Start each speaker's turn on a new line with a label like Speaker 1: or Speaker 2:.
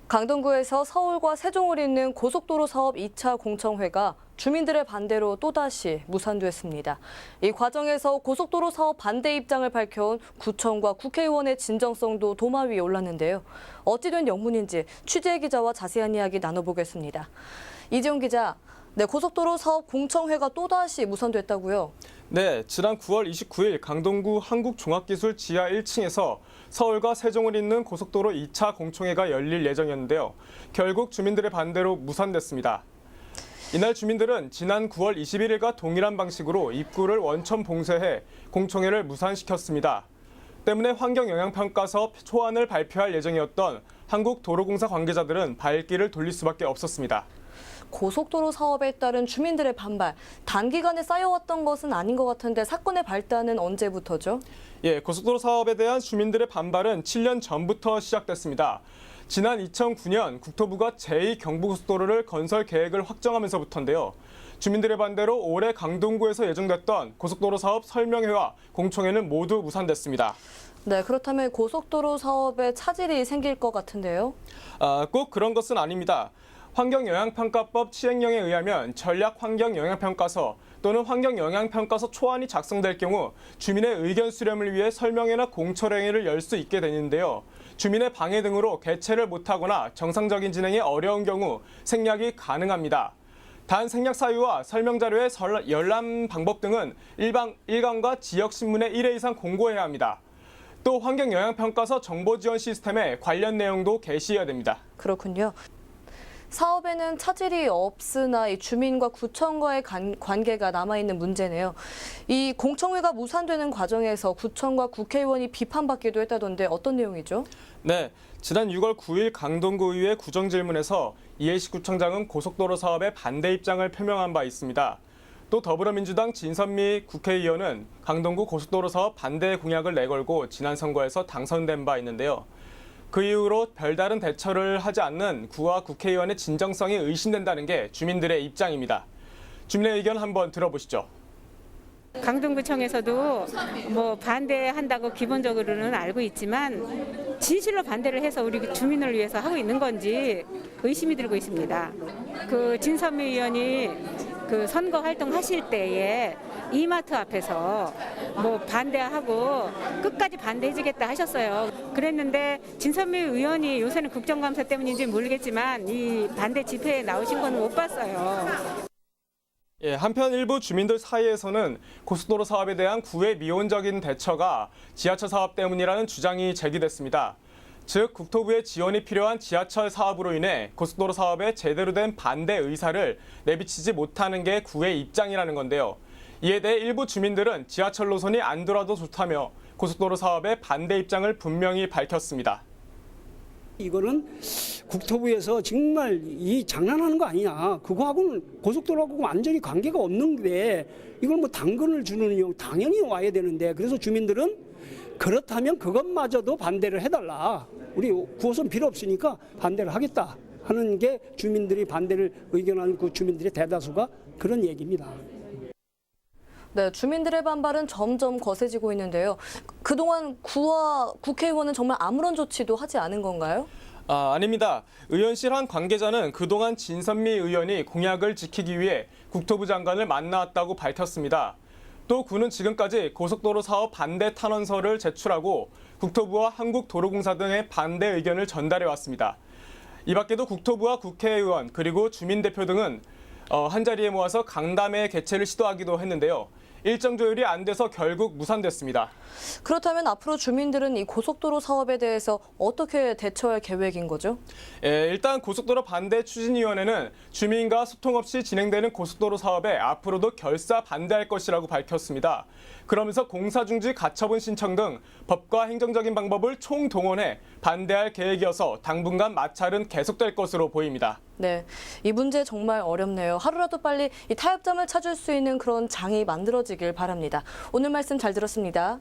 Speaker 1: 강동구에서 서울과 세종을 잇는 고속도로 사업 2차 공청회가 주민들의 반대로 또다시 무산됐습니다. 이 과정에서 고속도로 사업 반대 입장을 밝혀온 구청과 국회의원의 진정성도 도마 위에 올랐는데요. 어찌 된 영문인지 취재 기자와 자세한 이야기 나눠보겠습니다. 이지훈 기자, 고속도로 사업 공청회가 또다시 무산됐다고요?
Speaker 2: 네, 지난 9월 29일 강동구 한국종합기술 지하 1층에서 서울과 세종을 잇는 고속도로 2차 공청회가 열릴 예정이었는데요. 결국 주민들의 반대로 무산됐습니다. 이날 주민들은 지난 9월 21일과 동일한 방식으로 입구를 원천 봉쇄해 공청회를 무산시켰습니다. 때문에 환경영향평가서 초안을 발표할 예정이었던 한국도로공사 관계자들은 발길을 돌릴 수밖에 없었습니다.
Speaker 1: 고속도로 사업에 따른 주민들의 반발, 단기간에 쌓여왔던 것은 아닌 것 같은데 사건의 발단은 언제부터죠?
Speaker 2: 고속도로 사업에 대한 주민들의 반발은 7년 전부터 시작됐습니다. 지난 2009년 국토부가 제2경부고속도로를 건설 계획을 확정하면서부터인데요. 주민들의 반대로 올해 강동구에서 예정됐던 고속도로 사업 설명회와 공청회는 모두 무산됐습니다.
Speaker 1: 네, 그렇다면 고속도로 사업에 차질이 생길 것 같은데요?
Speaker 2: 꼭 그런 것은 아닙니다. 환경영향평가법 시행령에 의하면 전략환경영향평가서 또는 환경영향평가서 초안이 작성될 경우 주민의 의견 수렴을 위해 설명회나 공청회를 열 수 있게 되는데요. 주민의 방해 등으로 개최를 못하거나 정상적인 진행이 어려운 경우 생략이 가능합니다. 단 생략 사유와 설명 자료의 열람 방법 등은 일간과 지역신문에 1회 이상 공고해야 합니다. 또 환경영향평가서 정보지원 시스템에 관련 내용도 게시해야 됩니다.
Speaker 1: 그렇군요. 사업에는 차질이 없으나 이 주민과 구청과의 관계가 남아있는 문제네요. 이 공청회가 무산되는 과정에서 구청과 국회의원이 비판받기도 했다던데 어떤 내용이죠?
Speaker 2: 네, 지난 6월 9일 강동구의회 구정질문에서 이해식 구청장은 고속도로 사업에 반대 입장을 표명한 바 있습니다. 또 더불어민주당 진선미 국회의원은 강동구 고속도로 사업 반대 공약을 내걸고 지난 선거에서 당선된 바 있는데요. 그 이후로 별다른 대처를 하지 않는 구와 국회의원의 진정성이 의심된다는 게 주민들의 입장입니다. 주민의 의견 한번 들어보시죠.
Speaker 3: 강동구청에서도 반대한다고 기본적으로는 알고 있지만 진실로 반대를 해서 우리 주민을 위해서 하고 있는 건지 의심이 들고 있습니다. 그 진선미 의원이 그 선거 활동하실 때에 이마트 앞에서 반대하고 끝까지 반대해주겠다 하셨어요. 그랬는데 진선미 의원이 요새는 국정감사 때문인지 모르겠지만 이 반대 집회에 나오신 건 못 봤어요.
Speaker 2: 한편 일부 주민들 사이에서는 고속도로 사업에 대한 구의 미온적인 대처가 지하철 사업 때문이라는 주장이 제기됐습니다. 즉 국토부의 지원이 필요한 지하철 사업으로 인해 고속도로 사업에 제대로 된 반대 의사를 내비치지 못하는 게 구의 입장이라는 건데요. 이에 대해 일부 주민들은 지하철 노선이 안 돌아도 좋다며 고속도로 사업에 반대 입장을 분명히 밝혔습니다.
Speaker 4: 이거는 국토부에서 정말 이 장난하는 거 아니냐. 그거하고는 고속도로하고 완전히 관계가 없는데 이걸 당근을 주느냐. 당연히 와야 되는데 그래서 주민들은 그렇다면 그것마저도 반대를 해달라. 우리 9호선 필요 없으니까 반대를 하겠다 하는 게 주민들이 반대를 의견하는 그 주민들의 대다수가 그런 얘기입니다.
Speaker 1: 네, 주민들의 반발은 점점 거세지고 있는데요. 그동안 구와 국회의원은 정말 아무런 조치도 하지 않은 건가요?
Speaker 2: 아닙니다. 의원실 한 관계자는 그동안 진선미 의원이 공약을 지키기 위해 국토부 장관을 만나왔다고 밝혔습니다. 또 구는 지금까지 고속도로 사업 반대 탄원서를 제출하고 국토부와 한국도로공사 등의 반대 의견을 전달해 왔습니다. 이 밖에도 국토부와 국회의원 그리고 주민대표 등은 한자리에 모아서 강담회 개최를 시도하기도 했는데요. 일정 조율이 안 돼서 결국 무산됐습니다.
Speaker 1: 그렇다면 앞으로 주민들은 이 고속도로 사업에 대해서 어떻게 대처할 계획인 거죠?
Speaker 2: 일단 고속도로 반대 추진위원회는 주민과 소통 없이 진행되는 고속도로 사업에 앞으로도 결사 반대할 것이라고 밝혔습니다. 그러면서 공사중지 가처분 신청 등 법과 행정적인 방법을 총동원해 반대할 계획이어서 당분간 마찰은 계속될 것으로 보입니다.
Speaker 1: 네, 이 문제 정말 어렵네요. 하루라도 빨리 이 타협점을 찾을 수 있는 그런 장이 만들어지길 바랍니다. 오늘 말씀 잘 들었습니다.